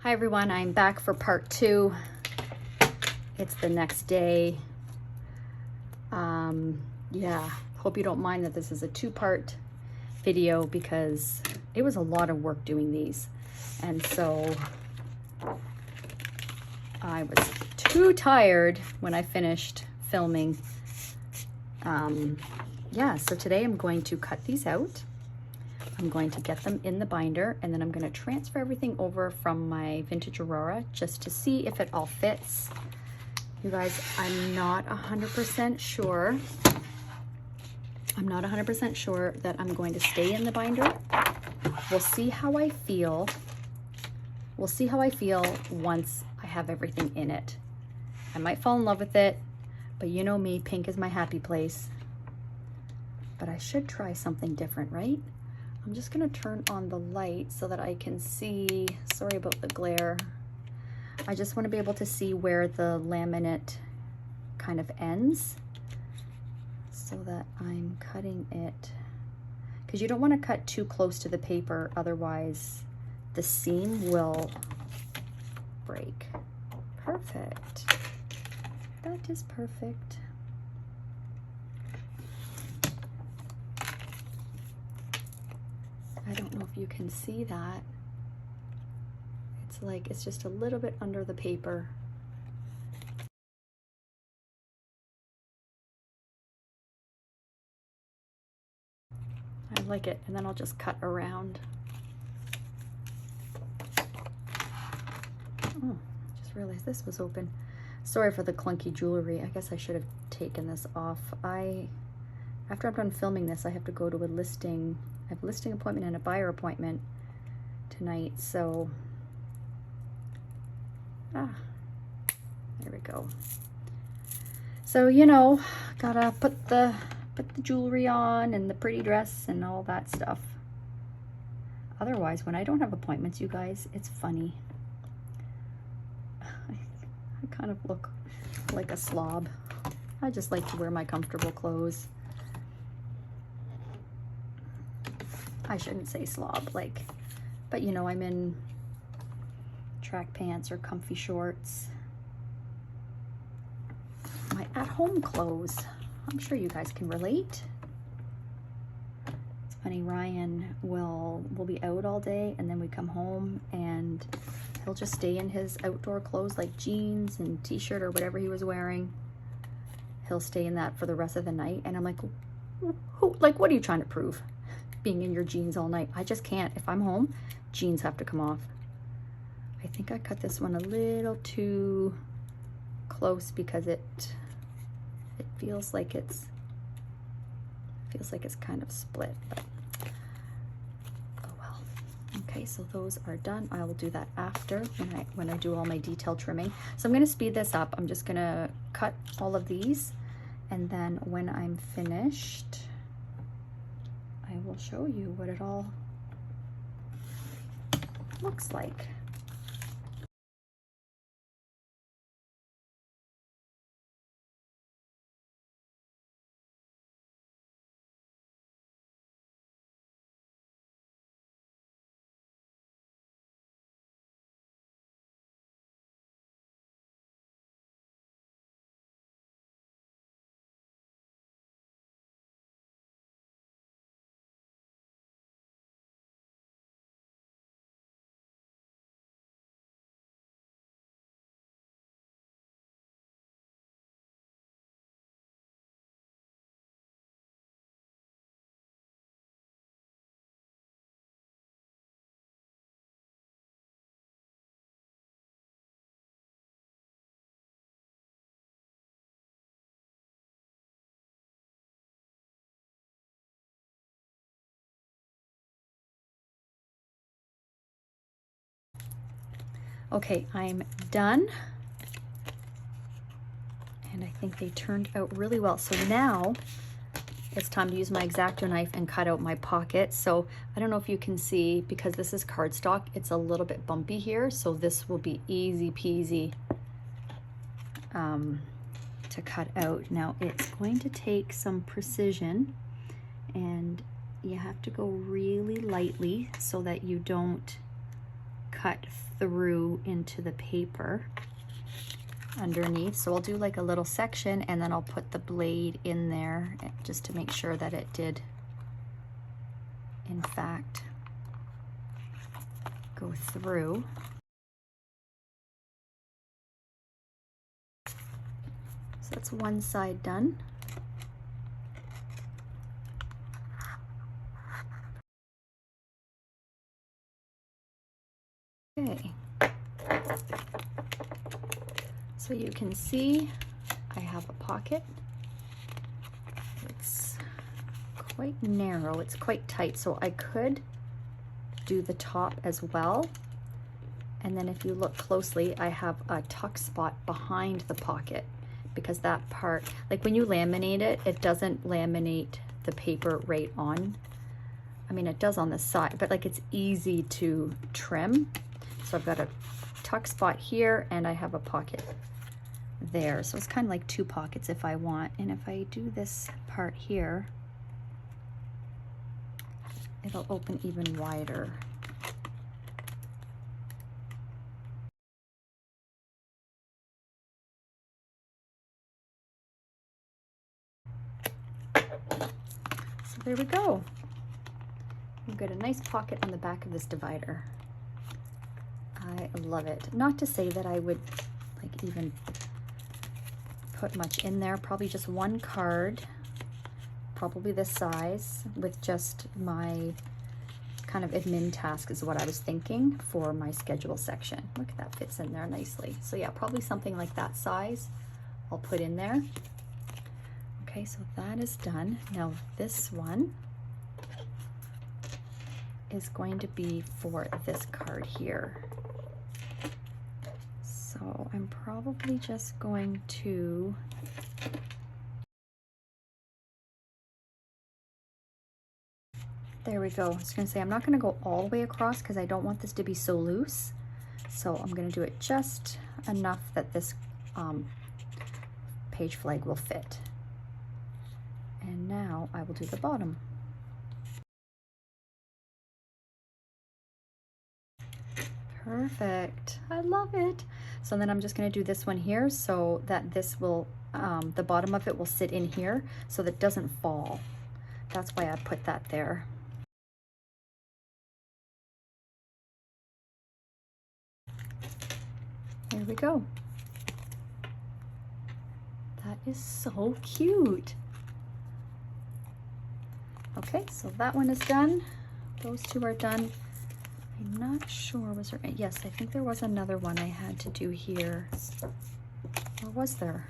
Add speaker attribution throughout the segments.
Speaker 1: Hi everyone, I'm back for part 2. It's the next day. Yeah, hope you don't mind that this is a 2-part video because it was a lot of work doing these. And so I was too tired when I finished filming. Yeah, so today I'm going to cut these out. I'm going to get them in the binder, and then I'm going to transfer everything over from my vintage Aurora just to see if it all fits. You guys, I'm not 100% sure. I'm not 100% sure that I'm going to stay in the binder. We'll see how I feel. We'll see how I feel once I have everything in it. I might fall in love with it, but you know me, pink is my happy place. But I should try something different, right? I'm just gonna turn on the light so that I can see, sorry about the glare. I just wanna be able to see where the laminate kind of ends so that I'm cutting it. Because you don't wanna cut too close to the paper, otherwise the seam will break. Perfect. That is perfect. I don't know if you can see that. It's like, it's just a little bit under the paper. I like it, and then I'll just cut around. Oh, just realized this was open. Sorry for the clunky jewelry. I guess I should have taken this off. After I'm done filming this, I have to go to a listing. I have a listing appointment and a buyer appointment tonight, so there we go. So, you know, gotta put the jewelry on and the pretty dress and all that stuff. Otherwise, when I don't have appointments, you guys, it's funny. I kind of look like a slob. I just like to wear my comfortable clothes. I shouldn't say slob, like, but you know, I'm in track pants or comfy shorts. My at-home clothes. I'm sure you guys can relate. It's funny, Ryan will be out all day, and then we come home and he'll just stay in his outdoor clothes, like jeans and t-shirt or whatever he was wearing. He'll stay in that for the rest of the night, and I'm like, what are you trying to prove? Being in your jeans all night. I just can't. If I'm home, jeans have to come off. I think I cut this one a little too close because it feels like it's kind of split, but oh well. Okay, so those are done. I will do that after when I do all my detail trimming. So I'm going to speed this up. I'm just going to cut all of these, and then when I'm finished, I will show you what it all looks like. Okay, I'm done. And I think they turned out really well. So now it's time to use my X-Acto knife and cut out my pocket. So I don't know if you can see, because this is cardstock, it's a little bit bumpy here. So this will be easy peasy to cut out. Now it's going to take some precision, and you have to go really lightly so that you don't cut through into the paper underneath. So I'll do like a little section and then I'll put the blade in there just to make sure that it did in fact go through. So that's one side done. Okay, so you can see I have a pocket. It's quite narrow, it's quite tight, so I could do the top as well. And then if you look closely, I have a tuck spot behind the pocket because that part, like when you laminate it, it doesn't laminate the paper right on. I mean, it does on the side, but like it's easy to trim. So I've got a tuck spot here and I have a pocket there. So it's kind of like two pockets if I want. And if I do this part here, it'll open even wider. So there we go. We've got a nice pocket on the back of this divider. I love it. Not to say that I would like even put much in there, probably just one card, probably this size, with just my kind of admin task is what I was thinking for my schedule section. Look, that fits in there nicely. So yeah, probably something like that size I'll put in there. Okay, so that is done. Now this one is going to be for this card here. So I'm probably just going to there we go. I was going to say I'm not going to go all the way across because I don't want this to be so loose. So I'm going to do it just enough that this page flag will fit. And now I will do the bottom. Perfect. I love it. So then I'm just going to do this one here so that this will, the bottom of it will sit in here so that it doesn't fall. That's why I put that there. There we go. That is so cute. Okay, so that one is done. Those two are done. I'm not sure, was there, yes, I think there was another one I had to do here. Or was there?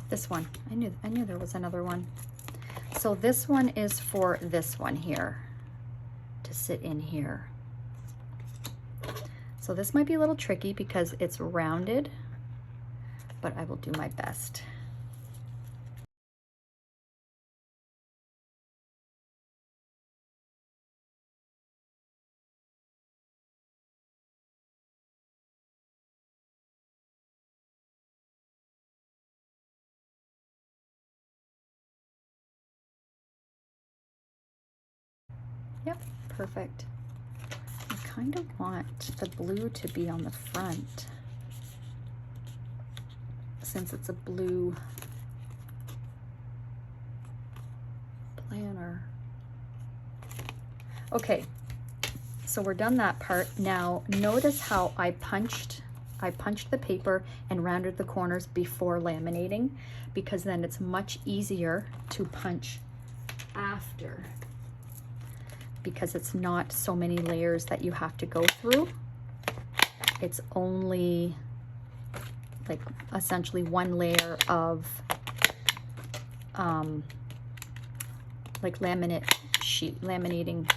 Speaker 1: This one, I knew there was another one. So this one is for this one here, to sit in here. So this might be a little tricky because it's rounded, but I will do my best. Yep, perfect. I kind of want the blue to be on the front since it's a blue planner. Okay, so we're done that part. Now notice how I punched the paper and rounded the corners before laminating, because then it's much easier to punch after, because it's not so many layers that you have to go through. It's only like essentially one layer of like laminating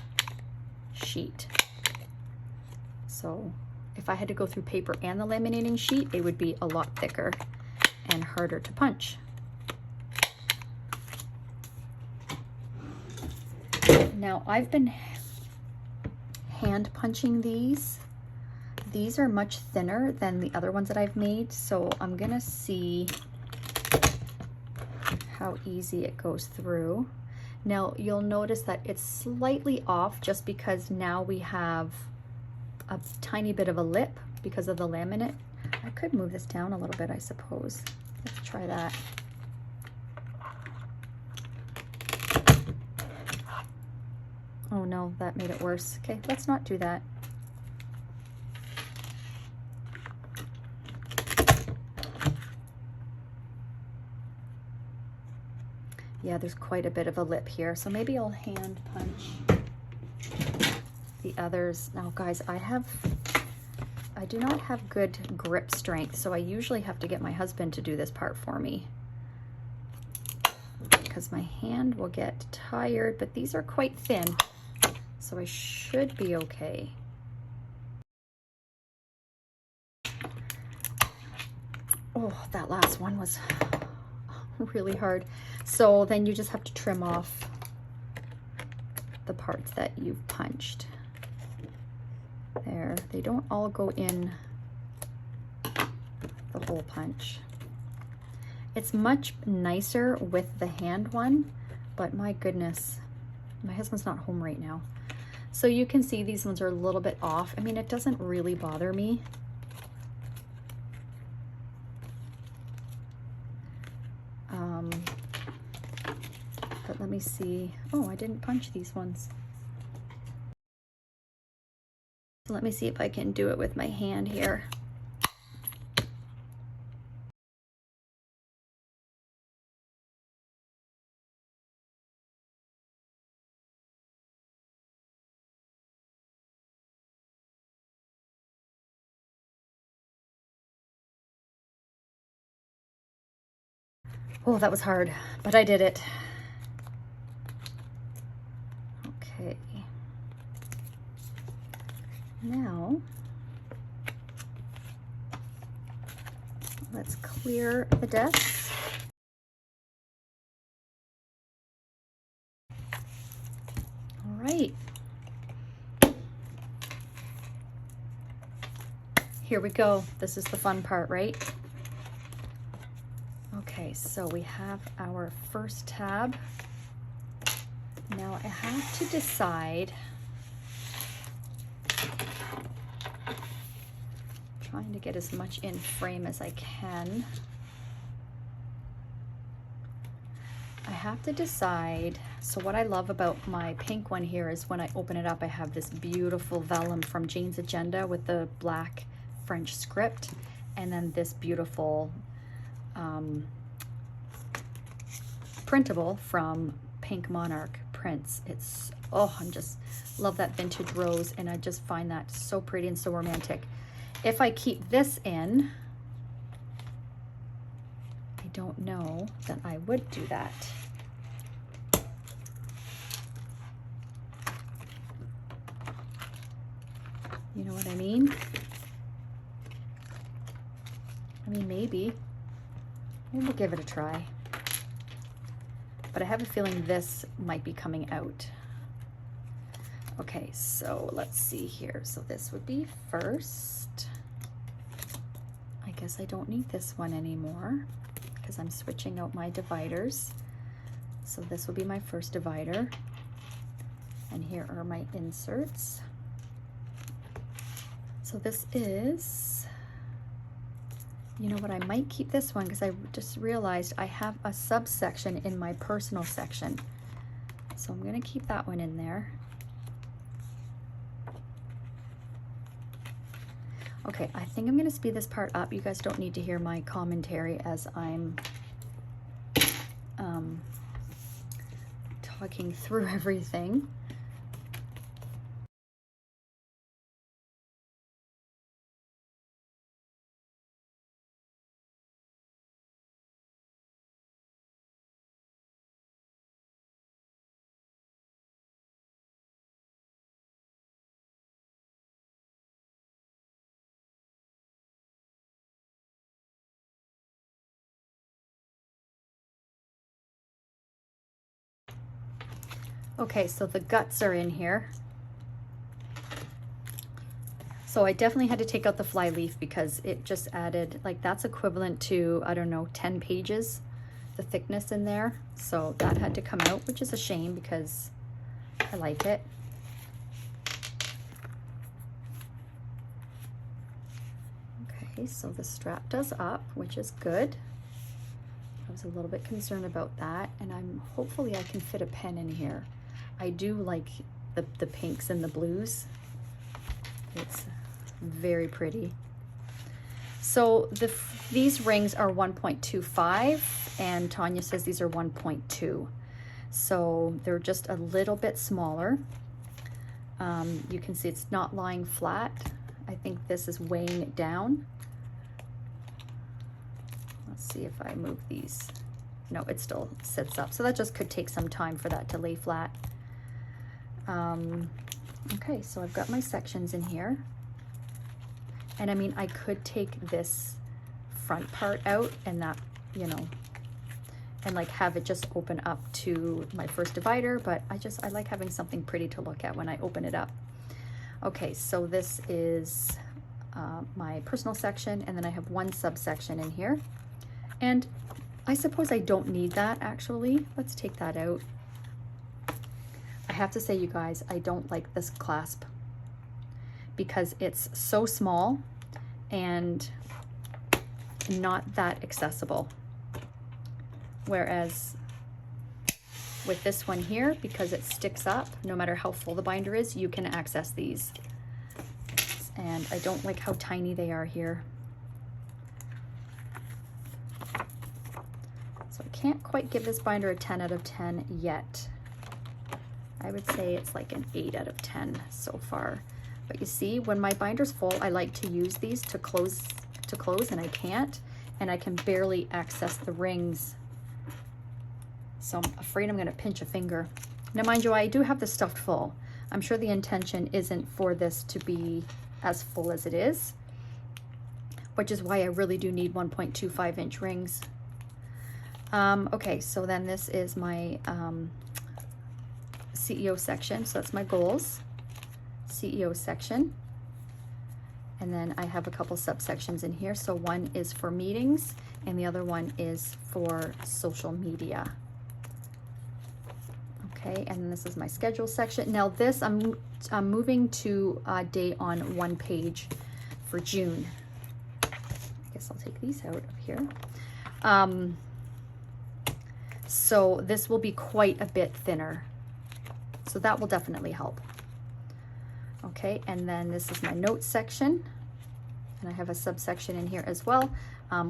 Speaker 1: sheet. So if I had to go through paper and the laminating sheet, it would be a lot thicker and harder to punch. Now I've been hand punching these. These are much thinner than the other ones that I've made, so I'm gonna see how easy it goes through. Now you'll notice that it's slightly off just because now we have a tiny bit of a lip because of the laminate. I could move this down a little bit, I suppose. Let's try that. Oh no, that made it worse. Okay, let's not do that. Yeah, there's quite a bit of a lip here, so maybe I'll hand punch the others. Now guys, I do not have good grip strength, so I usually have to get my husband to do this part for me because my hand will get tired, but these are quite thin, so I should be okay. Oh, that last one was really hard. So then you just have to trim off the parts that you've punched. There, they don't all go in the hole punch. It's much nicer with the hand one, but my goodness, my husband's not home right now. So you can see these ones are a little bit off. I mean, it doesn't really bother me. But let me see. Oh, I didn't punch these ones. So let me see if I can do it with my hand here. Oh, that was hard, but I did it. Okay. Now, let's clear the desk. All right. Here we go. This is the fun part, right? Okay, so we have our first tab. Now I have to decide, trying to get as much in frame as I can. I have to decide, so what I love about my pink one here is when I open it up, I have this beautiful vellum from Jane's Agenda with the black French script, and then this beautiful printable from Pink Monarch prints. It's, oh, I'm just love that vintage rose, and I just find that so pretty and so romantic. If I keep this in, I don't know that I would do that. You know what I mean? I mean, maybe we'll give it a try. But I have a feeling this might be coming out. Okay, so let's see here. So this would be first. I guess I don't need this one anymore because I'm switching out my dividers. So this will be my first divider. And here are my inserts. So this is, you know what, I might keep this one because I just realized I have a subsection in my personal section. So I'm going to keep that one in there. Okay, I think I'm going to speed this part up. You guys don't need to hear my commentary as I'm talking through everything. Okay, so the guts are in here. So I definitely had to take out the fly leaf because it just added, like, that's equivalent to, I don't know, 10 pages the thickness in there, so that had to come out, which is a shame because I like it. Okay, so the strap does up, which is good. I was a little bit concerned about that, and hopefully I can fit a pen in here. I do like the pinks and the blues. It's very pretty. So these rings are 1.25 and Tonya says these are 1.2. So they're just a little bit smaller. You can see it's not lying flat. I think this is weighing it down. Let's see if I move these. No, it still sits up. So that just could take some time for that to lay flat. Okay, so I've got my sections in here. And I mean, I could take this front part out and that, you know, and like have it just open up to my first divider, but I like having something pretty to look at when I open it up. Okay, so this is my personal section, and then I have one subsection in here. And I suppose I don't need that actually. Let's take that out. I have to say, you guys, I don't like this clasp because it's so small and not that accessible. Whereas with this one here, because it sticks up, no matter how full the binder is, you can access these. And I don't like how tiny they are here. So I can't quite give this binder a 10 out of 10 yet. I would say it's like an 8 out of 10 so far. But you see, when my binder's full, I like to use these to close, and I can't, and I can barely access the rings. So I'm afraid I'm gonna pinch a finger. Now, mind you, I do have this stuffed full. I'm sure the intention isn't for this to be as full as it is, which is why I really do need 1.25 inch rings. Okay, so then this is my CEO section. So that's my goals, CEO section. And then I have a couple subsections in here. So one is for meetings and the other one is for social media. Okay, and then this is my schedule section. Now this, I'm moving to a date on one page for June. I guess I'll take these out of here. So this will be quite a bit thinner. So that will definitely help. Okay, and then this is my notes section. And I have a subsection in here as well,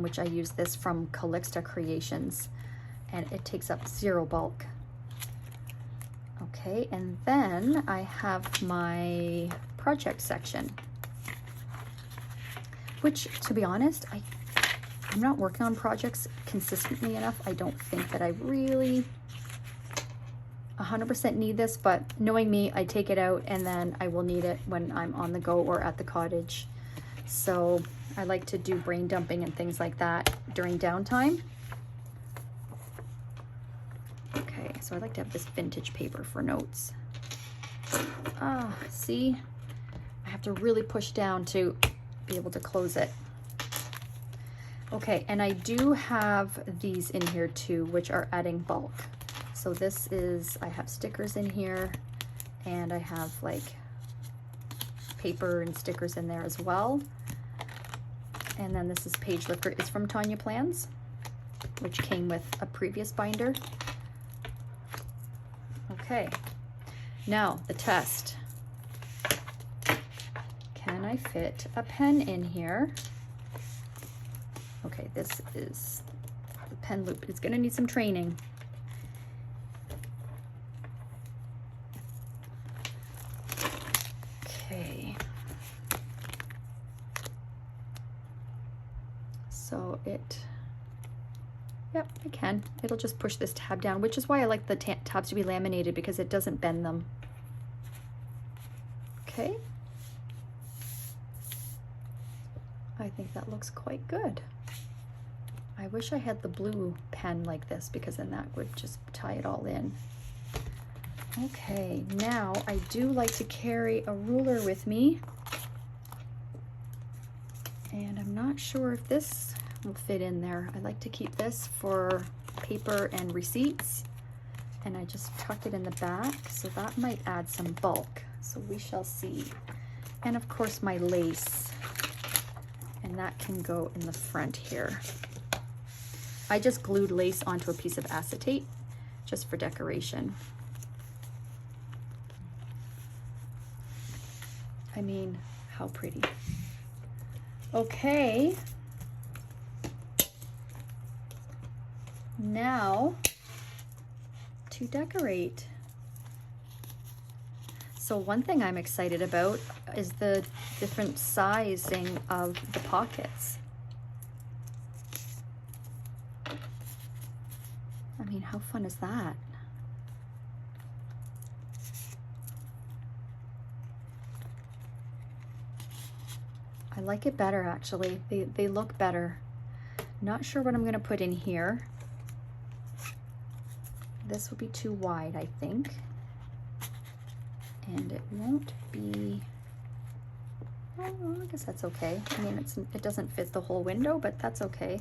Speaker 1: which I use this from Calixta Creations. And it takes up 0 bulk. Okay, and then I have my project section, which, to be honest, I'm not working on projects consistently enough. I don't think that I really 100% need this, but knowing me, I take it out and then I will need it when I'm on the go or at the cottage. So I like to do brain dumping and things like that during downtime. Okay, so I like to have this vintage paper for notes. See, I have to really push down to be able to close it. Okay, and I do have these in here too, which are adding bulk. So this is, I have stickers in here and I have like paper and stickers in there as well. And then this is Page Lifter. It's from Tonya Plans, which came with a previous binder. Okay, now the test. Can I fit a pen in here? Okay, this is the pen loop. It's gonna need some training. Okay. So yep, I can. It'll just push this tab down, which is why I like the tabs to be laminated, because it doesn't bend them. Okay. I think that looks quite good. I wish I had the blue pen like this, because then that would just tie it all in. Okay, now I do like to carry a ruler with me. And I'm not sure if this will fit in there. I like to keep this for paper and receipts, and I just tuck it in the back, so that might add some bulk. So we shall see. And of course my lace, and that can go in the front here. I just glued lace onto a piece of acetate just for decoration. I mean, how pretty. Okay. Now to decorate. So one thing I'm excited about is the different sizing of the pockets. I mean, how fun is that? I like it better, actually. They look better. Not sure what I'm gonna put in here. This will be too wide, I think. And it won't be, oh, I guess that's okay. I mean, it doesn't fit the whole window, but that's okay.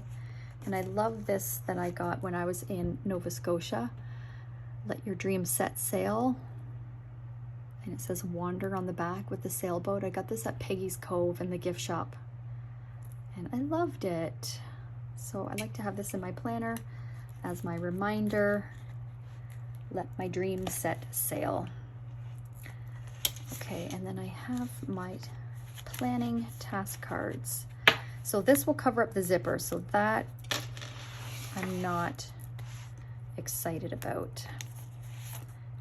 Speaker 1: And I love this that I got when I was in Nova Scotia. Let your dreams set sail. And it says wander on the back with the sailboat. I got this at Peggy's Cove in the gift shop. And I loved it. So I like to have this in my planner as my reminder. Let my dreams set sail. Okay, and then I have my planning task cards. So this will cover up the zipper, so that I'm not excited about.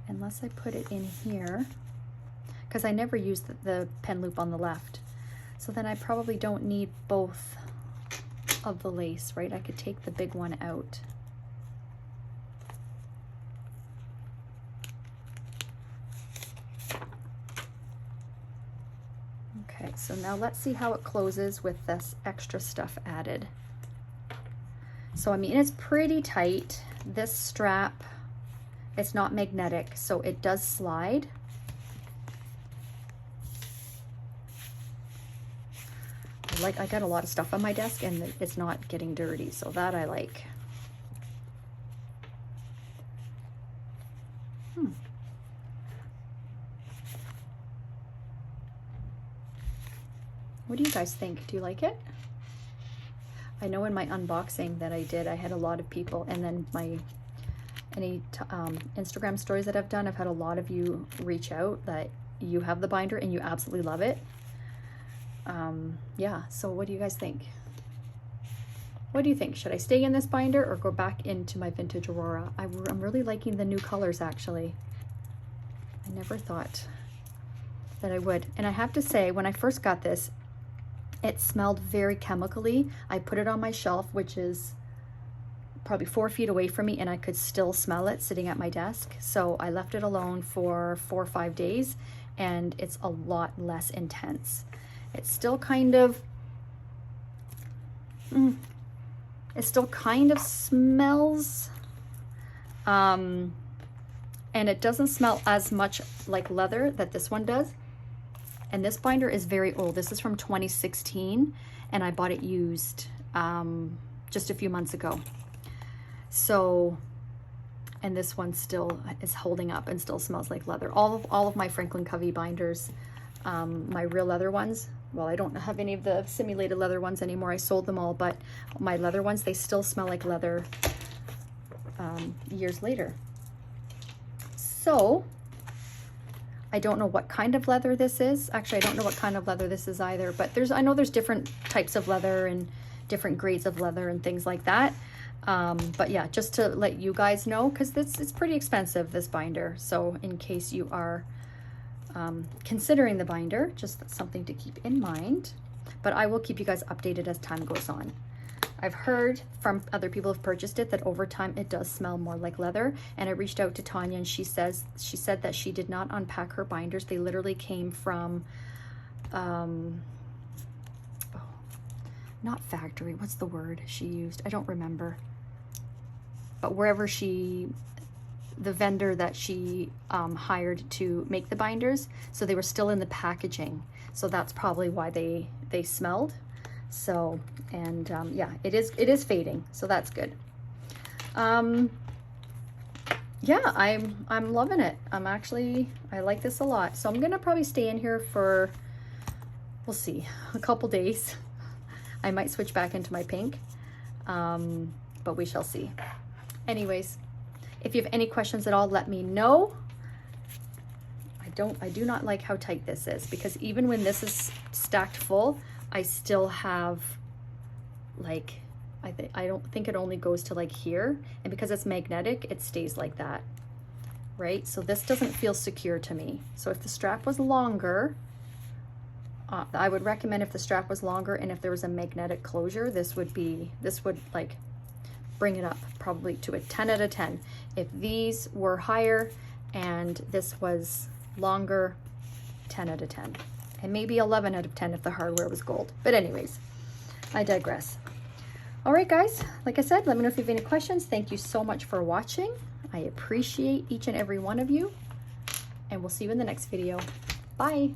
Speaker 1: Unless I put it in here, because I never use the pen loop on the left. So then I probably don't need both of the lace, right? I could take the big one out. Okay, so now let's see how it closes with this extra stuff added. So I mean, it's pretty tight. This strap, it's not magnetic, so it does slide. I got a lot of stuff on my desk and it's not getting dirty, so that I like. What do you guys think? Do you like it? I know in my unboxing that I did, I had a lot of people, and then any Instagram stories that I've done, I've had a lot of you reach out that you have the binder and you absolutely love it. Yeah, so what do you guys think? What do you think? Should I stay in this binder or go back into my vintage Aurora? I'm really liking the new colors, actually. I never thought that I would. And I have to say, when I first got this, it smelled very chemically. I put it on my shelf, which is probably 4 feet away from me, and I could still smell it sitting at my desk. So I left it alone for 4 or 5 days, and it's a lot less intense. It still kind of, it still kind of smells, and it doesn't smell as much like leather that this one does. And this binder is very old. This is from 2016, and I bought it used just a few months ago. So, and this one still is holding up and still smells like leather. All of my Franklin Covey binders, my real leather ones, well, I don't have any of the simulated leather ones anymore. I sold them all, but my leather ones, they still smell like leather years later. So, I don't know what kind of leather this is. Actually, I don't know what kind of leather this is either, but I know there's different types of leather and different grades of leather and things like that. But yeah, just to let you guys know, because this is pretty expensive, this binder. So in case you are considering the binder, just something to keep in mind. But I will keep you guys updated as time goes on. I've heard from other people who've purchased it that over time it does smell more like leather. And I reached out to Tonya, and she said that she did not unpack her binders. They literally came from, not factory, what's the word she used? I don't remember. But wherever the vendor that she hired to make the binders, so they were still in the packaging. So that's probably why they smelled. So, and yeah, it is fading, so that's good. Yeah, I'm loving it. I like this a lot. So I'm gonna probably stay in here for, we'll see, a couple days. I might switch back into my pink, but we shall see. Anyways, if you have any questions at all, let me know. I do not like how tight this is, because even when this is stacked full, I still have like, I don't think it only goes to like here, and because it's magnetic, it stays like that, right? So this doesn't feel secure to me. So if the strap was longer, I would recommend if the strap was longer and if there was a magnetic closure, this would like bring it up probably to a 10 out of 10. If these were higher and this was longer, 10 out of 10, and maybe 11 out of 10 if the hardware was gold. But anyways, I digress. All right, guys, like I said, let me know if you have any questions. Thank you so much for watching. I appreciate each and every one of you, and we'll see you in the next video. Bye.